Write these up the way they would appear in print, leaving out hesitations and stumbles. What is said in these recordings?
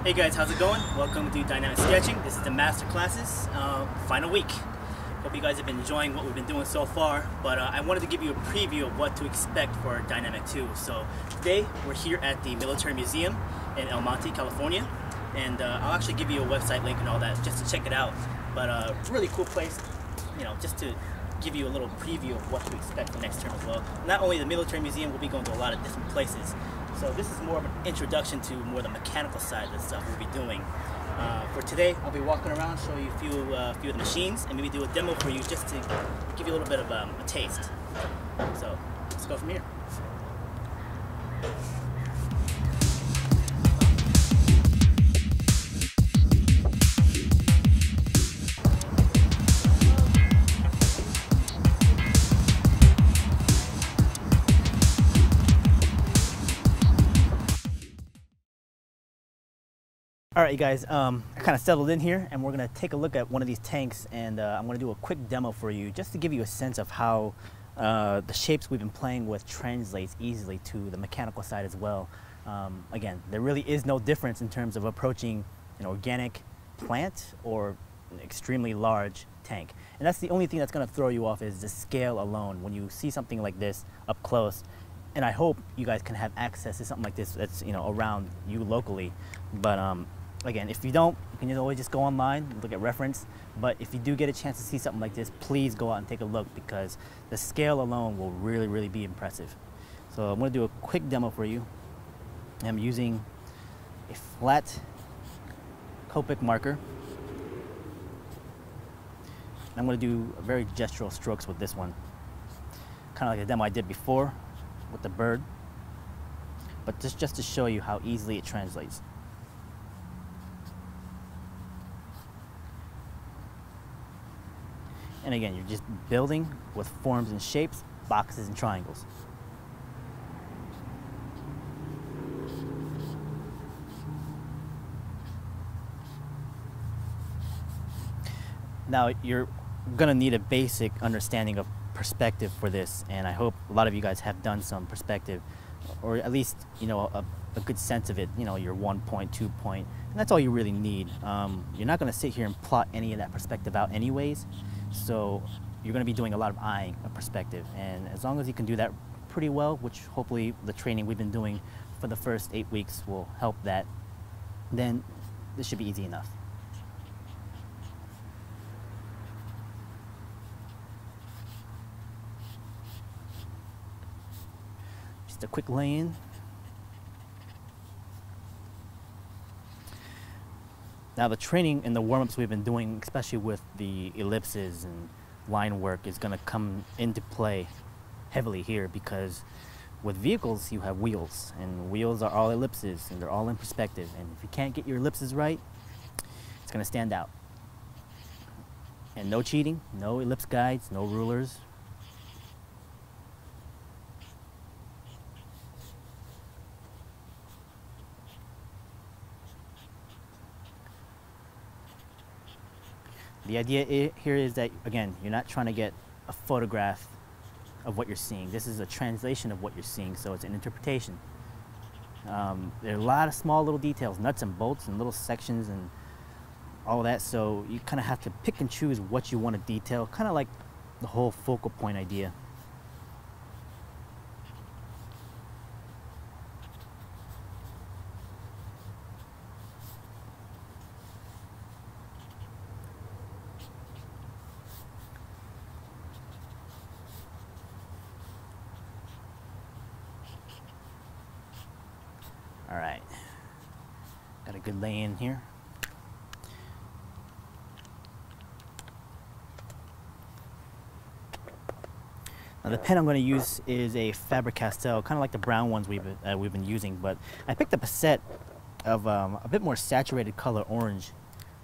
Hey guys, how's it going? Welcome to Dynamic Sketching. This is the master classes, final week. Hope you guys have been enjoying what we've been doing so far, but I wanted to give you a preview of what to expect for Dynamic 2. So today we're here at the Military Museum in El Monte, California, and I'll actually give you a website link and all that just to check it out. But really cool place, you know, just to give you a little preview of what to expect for next term as well. Not only the Military Museum, we'll be going to a lot of different places. So this is more of an introduction to more the mechanical side of the stuff we'll be doing. For today, I'll be walking around, show you a few of the machines, and maybe do a demo for you just to give you a little bit of a taste. So let's go from here. All right, you guys, I kind of settled in here, and we're gonna take a look at one of these tanks, and I'm gonna do a quick demo for you just to give you a sense of how the shapes we've been playing with translates easily to the mechanical side as well. Again, there really is no difference in terms of approaching an organic plant or an extremely large tank. And that's the only thing that's gonna throw you off is the scale alone. When you see something like this up close, and I hope you guys can have access to something like this that's, you know, around you locally. But again, if you don't, you can always just go online and look at reference. But if you do get a chance to see something like this, please go out and take a look, because the scale alone will really be impressive. So I'm going to do a quick demo for you. I'm using a flat Copic marker. I'm going to do very gestural strokes with this one, kind of like the demo I did before with the bird, but just to show you how easily it translates. And again, you're just building with forms and shapes, boxes and triangles. Now, you're gonna need a basic understanding of perspective for this, and I hope a lot of you guys have done some perspective, or at least, you know, a good sense of it, you know, your 1 point, 2 point, and that's all you really need. You're not gonna sit here and plot any of that perspective out anyways, so you're gonna be doing a lot of eyeing of perspective, and as long as you can do that pretty well, which hopefully the training we've been doing for the first 8 weeks will help that, then this should be easy enough. Just a quick lay-in. Now the training and the warm-ups we've been doing, especially with the ellipses and line work, is going to come into play heavily here, because with vehicles you have wheels, and wheels are all ellipses and they're all in perspective, and if you can't get your ellipses right, it's going to stand out. And no cheating, no ellipse guides, no rulers. The idea here is that, again, you're not trying to get a photograph of what you're seeing. This is a translation of what you're seeing, so it's an interpretation. There are a lot of small little details, nuts and bolts and little sections and all of that, so you kind of have to pick and choose what you want to detail, kind of like the whole focal point idea. All right, got a good lay in here. Now the pen I'm going to use is a Faber-Castell, kind of like the brown ones we've been using, but I picked up a set of a bit more saturated color orange,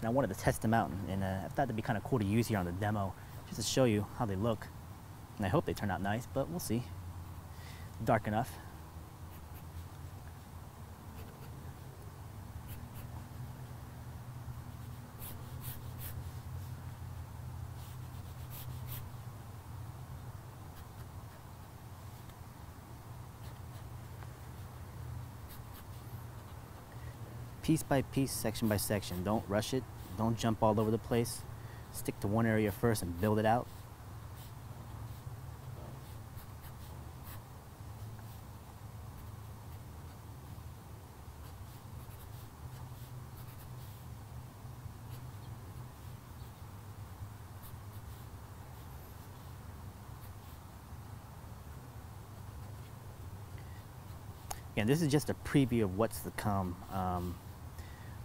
and I wanted to test them out, and I thought it'd be kind of cool to use here on the demo, just to show you how they look. And I hope they turn out nice, but we'll see. Dark enough. piece by piece, section by section. Don't rush it. Don't jump all over the place. Stick to one area first and build it out. Again, this is just a preview of what's to come.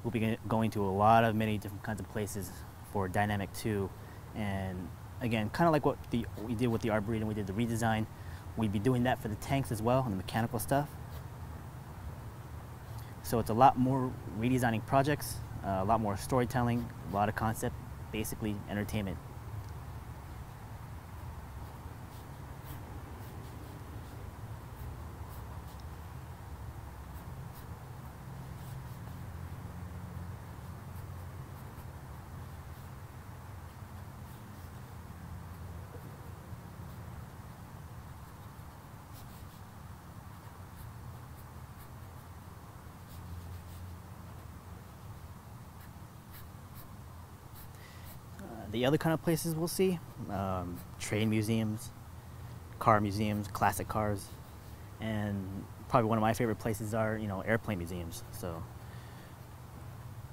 We'll be going to many different kinds of places for Dynamic 2, and again, kind of like what we did with the Arboretum, we did the redesign. We'd be doing that for the tanks as well and the mechanical stuff. So it's a lot more redesigning projects, a lot more storytelling, a lot of concept, basically entertainment. The other kind of places we'll see, train museums, car museums, classic cars, and probably one of my favorite places are, airplane museums. So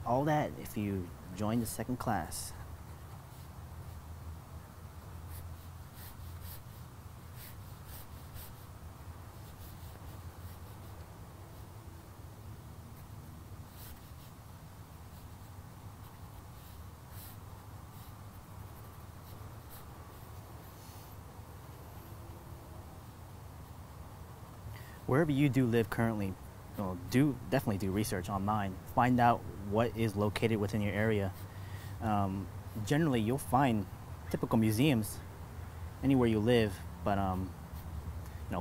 all that if you join the second class. Wherever you do live currently, definitely do research online. Find out what is located within your area. Generally, you'll find typical museums anywhere you live, but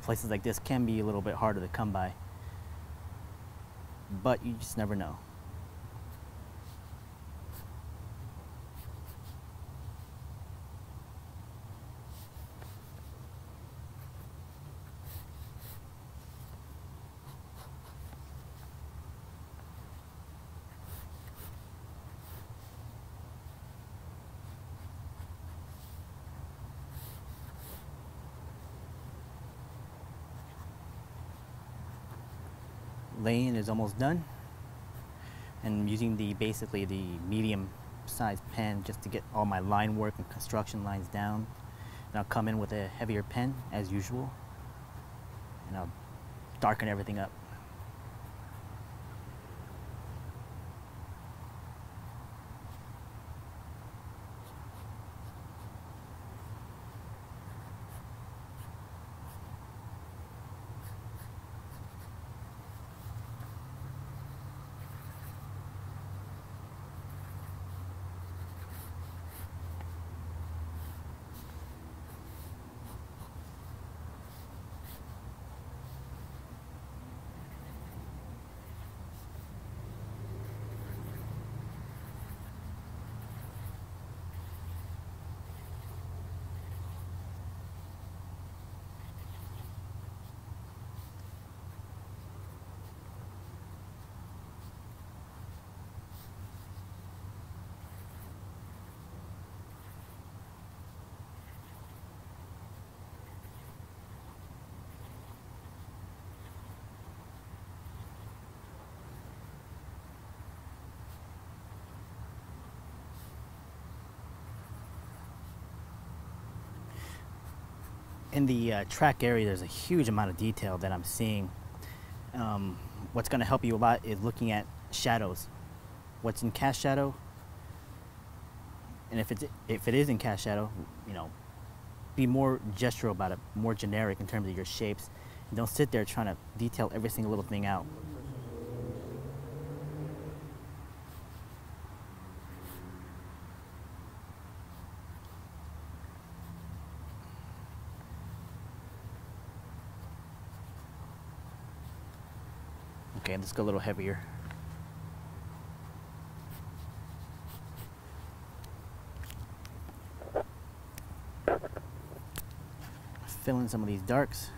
places like this can be a little bit harder to come by. But you just never know. Laying is almost done, and I'm using basically the medium sized pen just to get all my line work and construction lines down, and I'll come in with a heavier pen as usual, and I'll darken everything up. In the track area, there's a huge amount of detail that I'm seeing. What's going to help you a lot is looking at shadows. What's in cast shadow, and if it is in cast shadow, be more gestural about it, more generic in terms of your shapes. And don't sit there trying to detail every single little thing out. Okay, let's go a little heavier. Fill in some of these darks.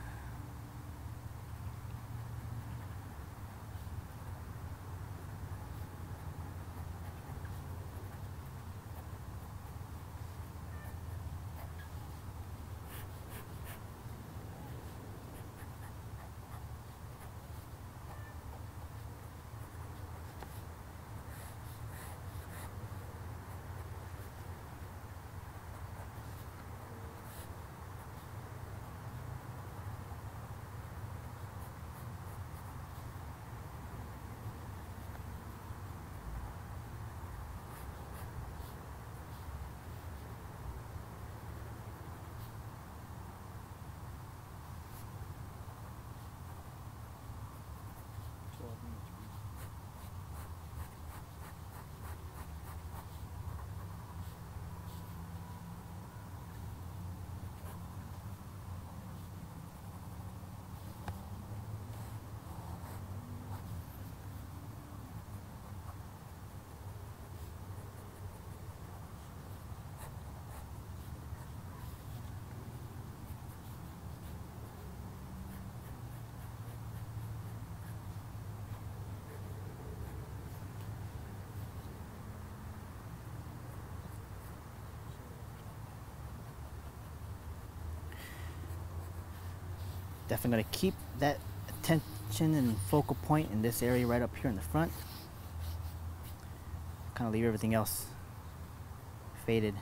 Definitely gonna keep that attention and focal point in this area right up here in the front. Kind of leave everything else faded.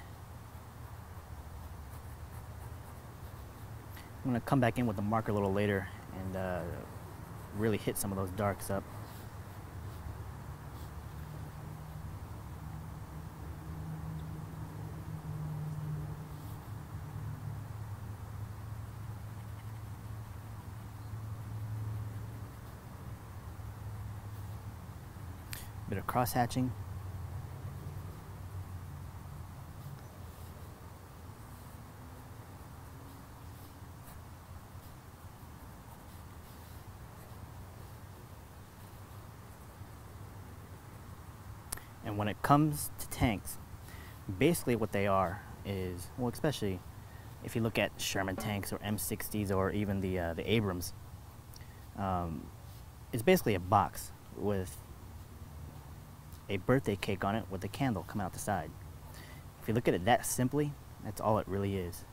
I'm gonna come back in with the marker a little later and really hit some of those darks up. Bit of cross hatching. And when it comes to tanks, basically what they are is, well, especially if you look at Sherman tanks or M60s or even the Abrams, it's basically a box with a birthday cake on it with a candle coming out the side. If you look at it that simply, that's all it really is.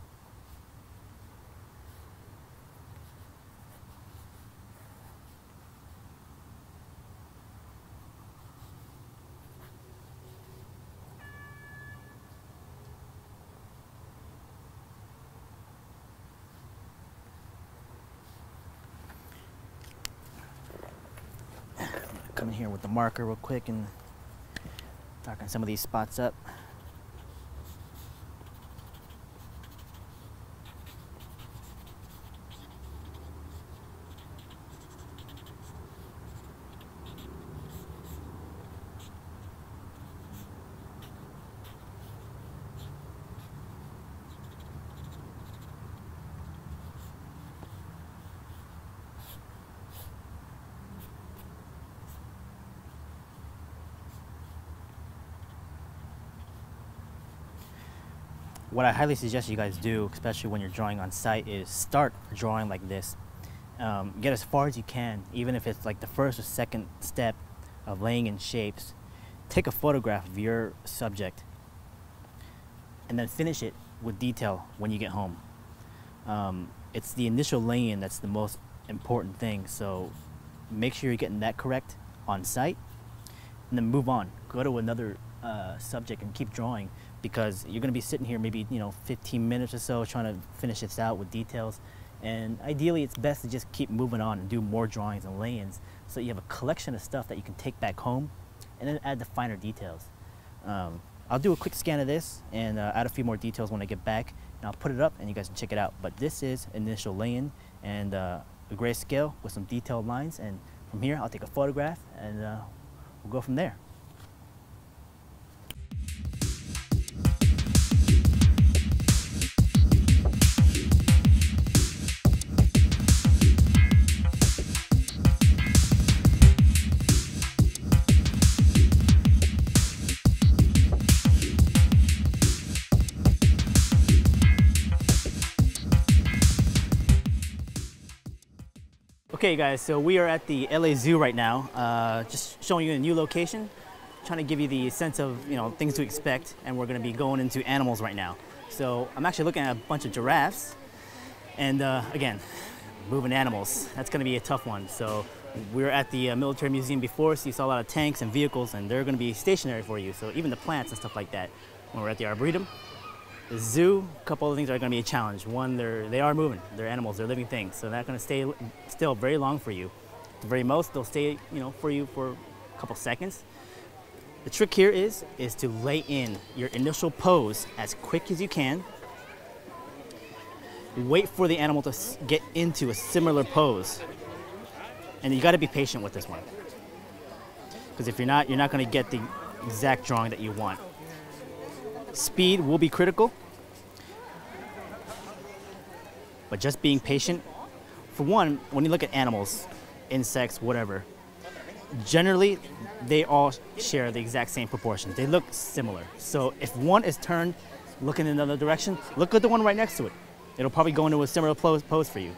Come in here with the marker real quick and darken some of these spots up. What I highly suggest you guys do, especially when you're drawing on site, is start drawing like this. Get as far as you can, even if it's like the first or second step of laying in shapes. Take a photograph of your subject and then finish it with detail when you get home. It's the initial laying that's the most important thing, so make sure you're getting that correct on site and then move on. Go to another subject and keep drawing, because you're going to be sitting here maybe 15 minutes or so trying to finish this out with details, and ideally it's best to just keep moving on and do more drawings and lay-ins so you have a collection of stuff that you can take back home and then add the finer details. I'll do a quick scan of this and add a few more details when I get back, and I'll put it up and you guys can check it out. But this is initial lay-in and a grayscale with some detailed lines, and from here I'll take a photograph and we'll go from there. Okay guys, so we are at the LA Zoo right now, just showing you a new location, trying to give you the sense of things to expect, and we're going to be going into animals right now. So I'm actually looking at a bunch of giraffes, and again, moving animals, that's going to be a tough one. So we were at the military museum before, so you saw a lot of tanks and vehicles, and they're going to be stationary for you, so even the plants and stuff like that. When we're at the Arboretum, the zoo, a couple of things are going to be a challenge. One, they are moving. They're animals. They're living things. So they're not going to stay still very long for you. At the very most, they'll stay, for you for a couple seconds. The trick here is to lay in your initial pose as quick as you can. Wait for the animal to get into a similar pose. And you got to be patient with this one, because if you're not going to get the exact drawing that you want. Speed will be critical, but just being patient. For one, when you look at animals, insects, whatever, generally they all share the exact same proportions. They look similar. So if one is turned looking in another direction, look at the one right next to it. It'll probably go into a similar pose for you.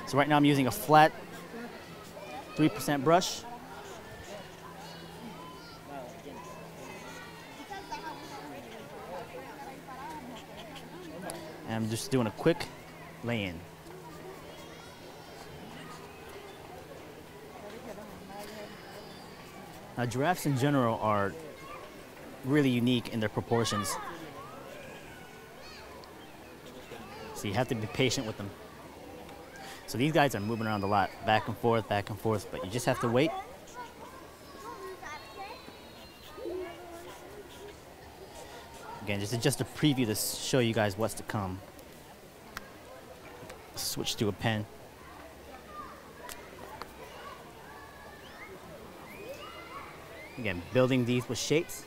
So right now I'm using a flat 3% brush. And I'm just doing a quick lay-in. Now, giraffes in general are really unique in their proportions. So you have to be patient with them. So these guys are moving around a lot, back and forth, but you just have to wait. Again, just a preview to show you guys what's to come. Switch to a pen. Again, building these with shapes.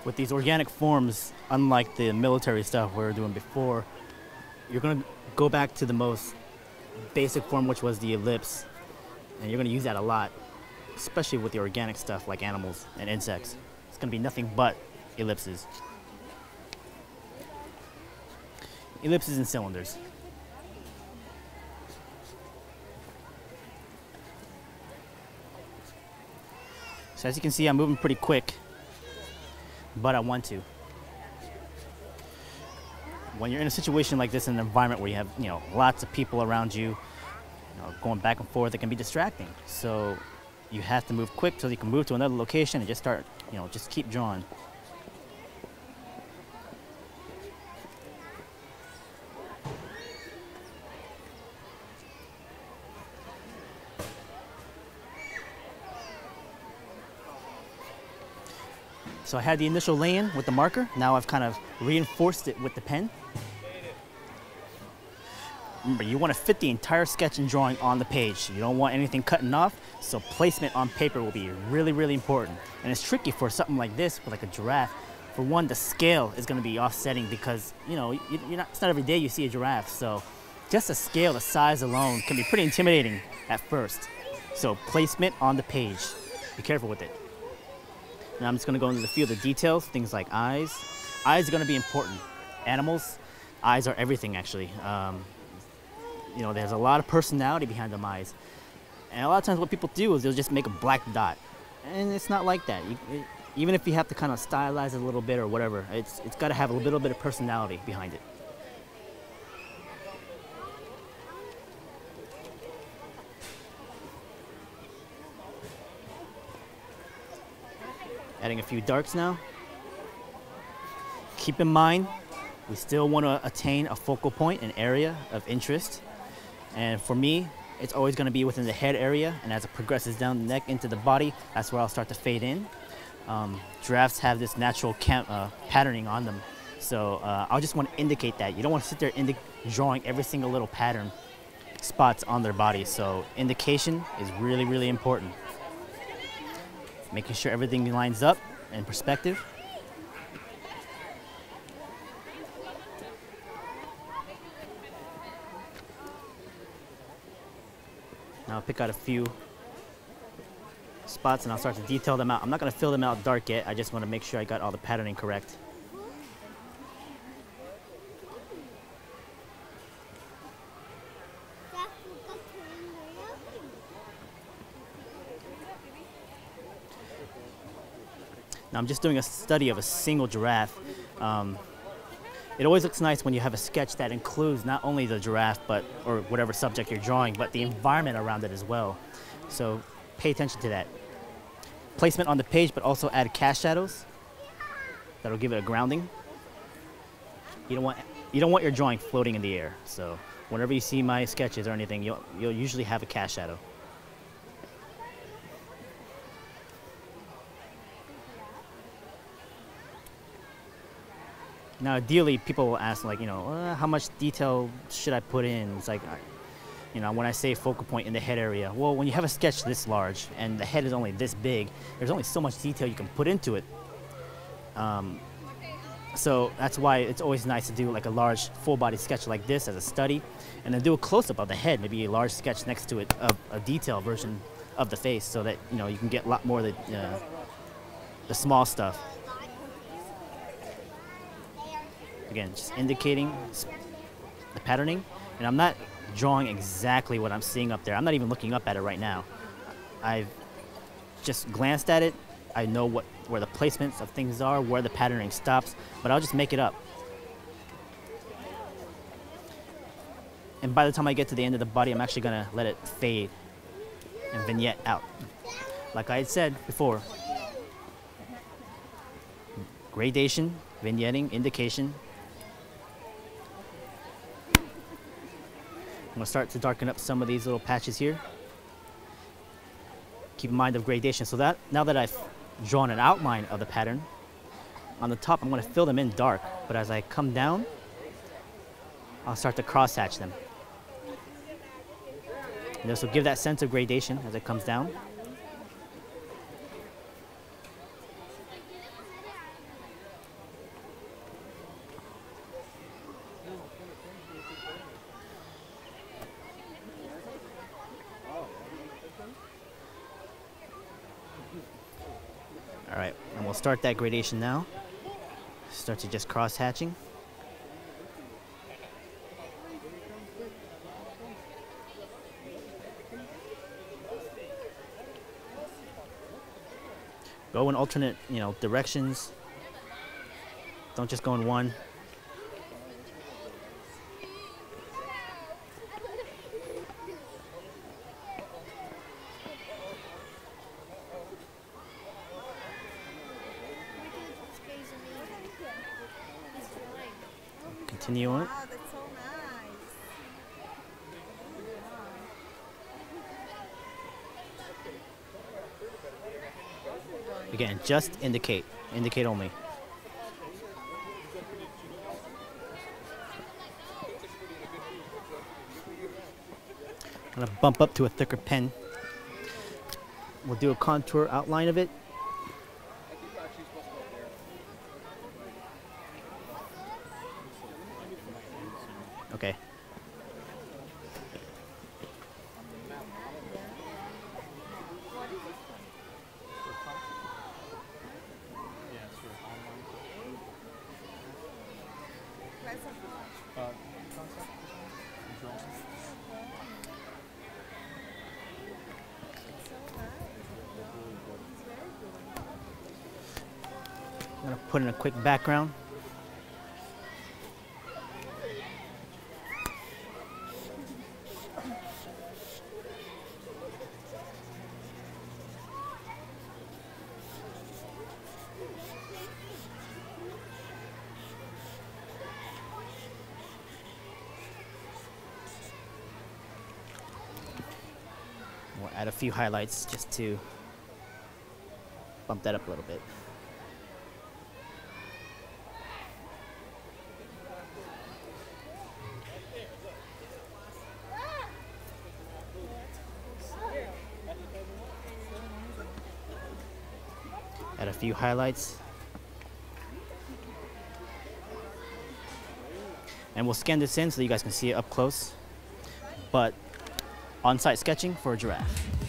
With these organic forms, unlike the military stuff we were doing before, you're going to go back to the most basic form, which was the ellipse. And you're going to use that a lot, especially with the organic stuff like animals and insects. It's going to be nothing but ellipses. Ellipses and cylinders. So as you can see, I'm moving pretty quick, but I want to. When you're in a situation like this, in an environment where you have, lots of people around you, going back and forth, it can be distracting. So you have to move quick so you can move to another location and just start, just keep drawing. So I had the initial lay-in with the marker. Now I've kind of reinforced it with the pen. Remember, you want to fit the entire sketch and drawing on the page. You don't want anything cutting off, so placement on paper will be really, really important. And it's tricky for something like this, for like a giraffe. For one, the scale is going to be offsetting because, it's not every day you see a giraffe. So just the scale, the size alone can be pretty intimidating at first. So placement on the page. Be careful with it. Now I'm just going to go into a few of the details, things like eyes. Eyes are going to be important. Animals, eyes are everything actually. There's a lot of personality behind them eyes. And a lot of times what people do is they'll just make a black dot. And it's not like that. Even if you have to kind of stylize it a little bit or whatever, it's got to have a little bit of personality behind it. Adding a few darks now. Keep in mind, we still want to attain a focal point, an area of interest. And for me, it's always going to be within the head area, and as it progresses down the neck into the body, that's where I'll start to fade in. Giraffes have this natural patterning on them, so I'll just want to indicate that. You don't want to sit there drawing every single little pattern spots on their body, so indication is really, really important. Making sure everything lines up in perspective. Now I'll pick out a few spots and I'll start to detail them out. I'm not going to fill them out dark yet. I just want to make sure I got all the patterning correct. Now I'm just doing a study of a single giraffe. It always looks nice when you have a sketch that includes not only the giraffe, or whatever subject you're drawing, but the environment around it as well. So pay attention to that. Placement on the page, but also add cast shadows. That'll give it a grounding. You don't want your drawing floating in the air. So whenever you see my sketches or anything, you'll usually have a cast shadow. Now, ideally, people will ask, like, how much detail should I put in? It's like, when I say focal point in the head area, well, when you have a sketch this large and the head is only this big, there's only so much detail you can put into it. So that's why it's always nice to do like a large full-body sketch like this as a study, and then do a close-up of the head, maybe a large sketch next to it of a detailed version of the face, so that you can get a lot more of the small stuff. Again, just indicating the patterning. And I'm not drawing exactly what I'm seeing up there. I'm not even looking up at it right now. I've just glanced at it. I know where the placements of things are, where the patterning stops, but I'll just make it up. And by the time I get to the end of the body, I'm actually gonna let it fade and vignette out. Like I had said before, gradation, vignetting, indication. I'm gonna start to darken up some of these little patches here. Keep in mind of gradation. So that now that I've drawn an outline of the pattern, on the top I'm gonna fill them in dark, but as I come down, I'll start to cross hatch them. And this will give that sense of gradation as it comes down. All right, and we'll start that gradation now. Start to just cross hatching. Go in alternate, directions. Don't just go in one. Continue on. Wow, that's so nice. Again, just indicate only. I'm gonna bump up to a thicker pen. We'll do a contour outline of it. Okay. I'm gonna put in a quick background. We'll add a few highlights just to bump that up a little bit. Add a few highlights. And we'll scan this in so you guys can see it up close. But on-site sketching for a giraffe.